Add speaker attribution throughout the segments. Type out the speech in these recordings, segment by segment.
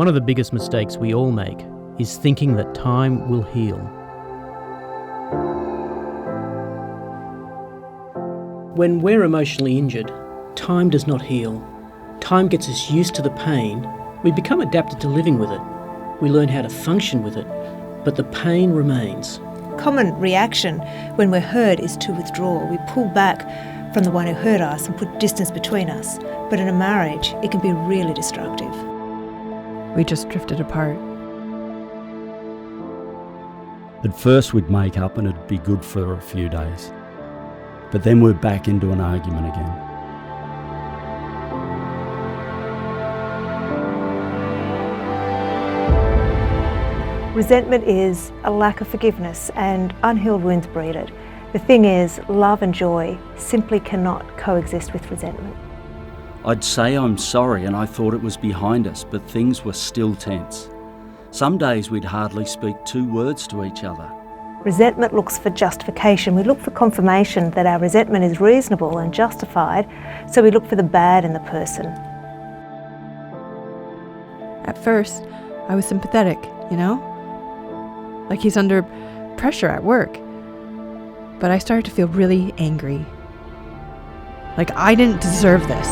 Speaker 1: One of the biggest mistakes we all make is thinking that time will heal. When we're emotionally injured, time does not heal. Time gets us used to the pain. We become adapted to living with it. We learn how to function with it, but the pain remains.
Speaker 2: Common reaction when we're hurt is to withdraw. We pull back from the one who hurt us and put distance between us. But in a marriage, it can be really destructive.
Speaker 3: We just drifted apart.
Speaker 4: At first we'd make up and it'd be good for a few days. But then we're back into an argument again.
Speaker 2: Resentment is a lack of forgiveness, and unhealed wounds breed it. The thing is, love and joy simply cannot coexist with resentment.
Speaker 4: I'd say I'm sorry and I thought it was behind us, but things were still tense. Some days we'd hardly speak 2 words to each other.
Speaker 2: Resentment looks for justification. We look for confirmation that our resentment is reasonable and justified, so we look for the bad in the person.
Speaker 3: At first, I was sympathetic, like he's under pressure at work. But I started to feel really angry. Like I didn't deserve this.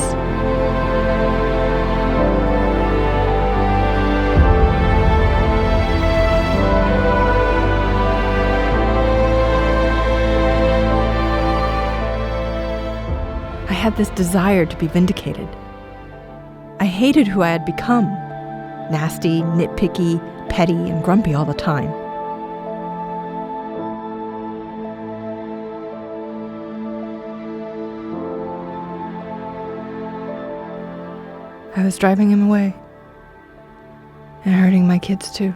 Speaker 3: I had this desire to be vindicated. I hated who I had become. Nasty, nitpicky, petty, and grumpy all the time. I was driving him away and hurting my kids too.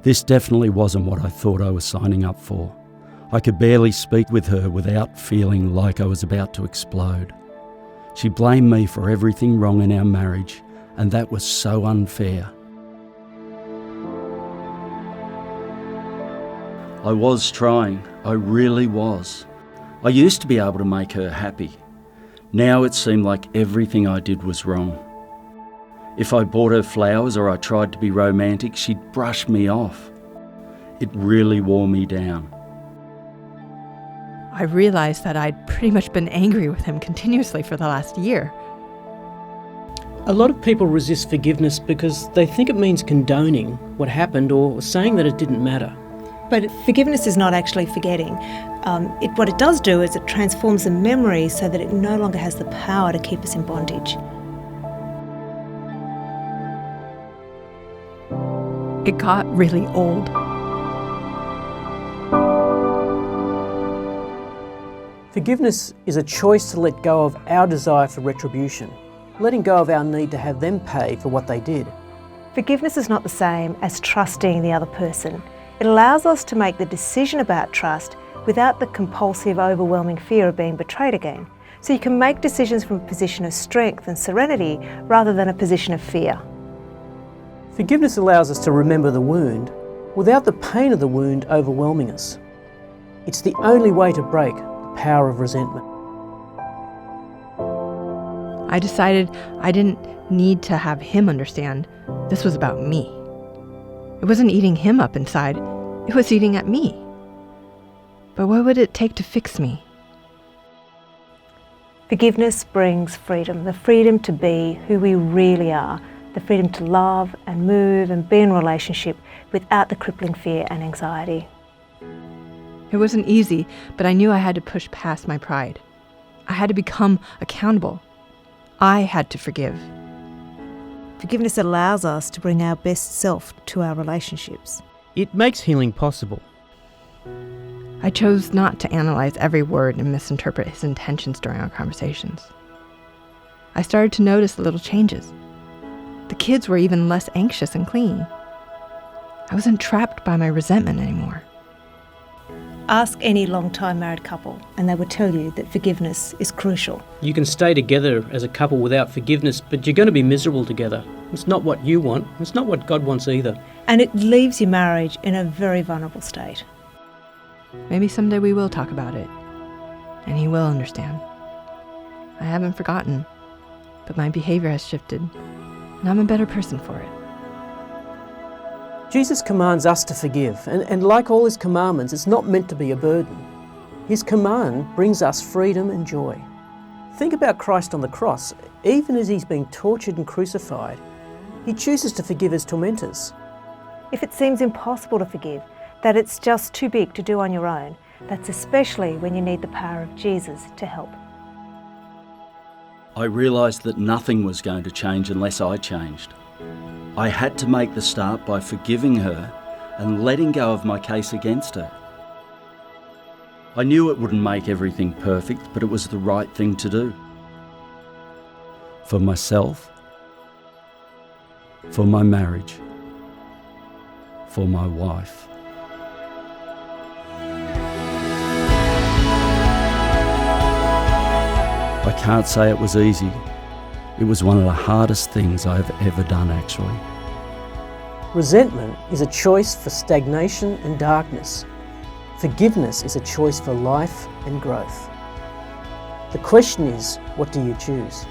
Speaker 4: This definitely wasn't what I thought I was signing up for. I could barely speak with her without feeling like I was about to explode. She blamed me for everything wrong in our marriage, and that was so unfair. I was trying, I really was. I used to be able to make her happy. Now it seemed like everything I did was wrong. If I bought her flowers or I tried to be romantic, she'd brush me off. It really wore me down.
Speaker 3: I realized that I'd pretty much been angry with him continuously for the last year.
Speaker 1: A lot of people resist forgiveness because they think it means condoning what happened or saying that it didn't matter.
Speaker 2: But forgiveness is not actually forgetting. What it does do is it transforms the memory so that it no longer has the power to keep us in bondage.
Speaker 3: It got really old.
Speaker 1: Forgiveness is a choice to let go of our desire for retribution, letting go of our need to have them pay for what they did.
Speaker 2: Forgiveness is not the same as trusting the other person. It allows us to make the decision about trust without the compulsive, overwhelming fear of being betrayed again. So you can make decisions from a position of strength and serenity rather than a position of fear.
Speaker 1: Forgiveness allows us to remember the wound without the pain of the wound overwhelming us. It's the only way to break the power of resentment.
Speaker 3: I decided I didn't need to have him understand this was about me. It wasn't eating him up inside, it was eating at me. But what would it take to fix me?
Speaker 2: Forgiveness brings freedom, the freedom to be who we really are, the freedom to love and move and be in relationship without the crippling fear and anxiety.
Speaker 3: It wasn't easy, but I knew I had to push past my pride. I had to become accountable. I had to forgive.
Speaker 2: Forgiveness allows us to bring our best self to our relationships.
Speaker 1: It makes healing possible.
Speaker 3: I chose not to analyze every word and misinterpret his intentions during our conversations. I started to notice the little changes. The kids were even less anxious and clingy. I wasn't trapped by my resentment anymore.
Speaker 2: Ask any long-time married couple and they will tell you that forgiveness is crucial.
Speaker 1: You can stay together as a couple without forgiveness, but you're going to be miserable together. It's not what you want. It's not what God wants either.
Speaker 2: And it leaves your marriage in a very vulnerable state.
Speaker 3: Maybe someday we will talk about it. and He will understand. I haven't forgotten, but my behavior has shifted, and I'm a better person for it.
Speaker 1: Jesus commands us to forgive, and like all His commandments, it's not meant to be a burden. His command brings us freedom and joy. Think about Christ on the cross. Even as He's being tortured and crucified, He chooses to forgive His tormentors.
Speaker 2: If it seems impossible to forgive, that it's just too big to do on your own, that's especially when you need the power of Jesus to help.
Speaker 4: I realised that nothing was going to change unless I changed. I had to make the start by forgiving her and letting go of my case against her. I knew it wouldn't make everything perfect, but it was the right thing to do. For myself, for my marriage, for my wife. I can't say it was easy. It was one of the hardest things I have ever done, actually.
Speaker 1: Resentment is a choice for stagnation and darkness. Forgiveness is a choice for life and growth. The question is, what do you choose?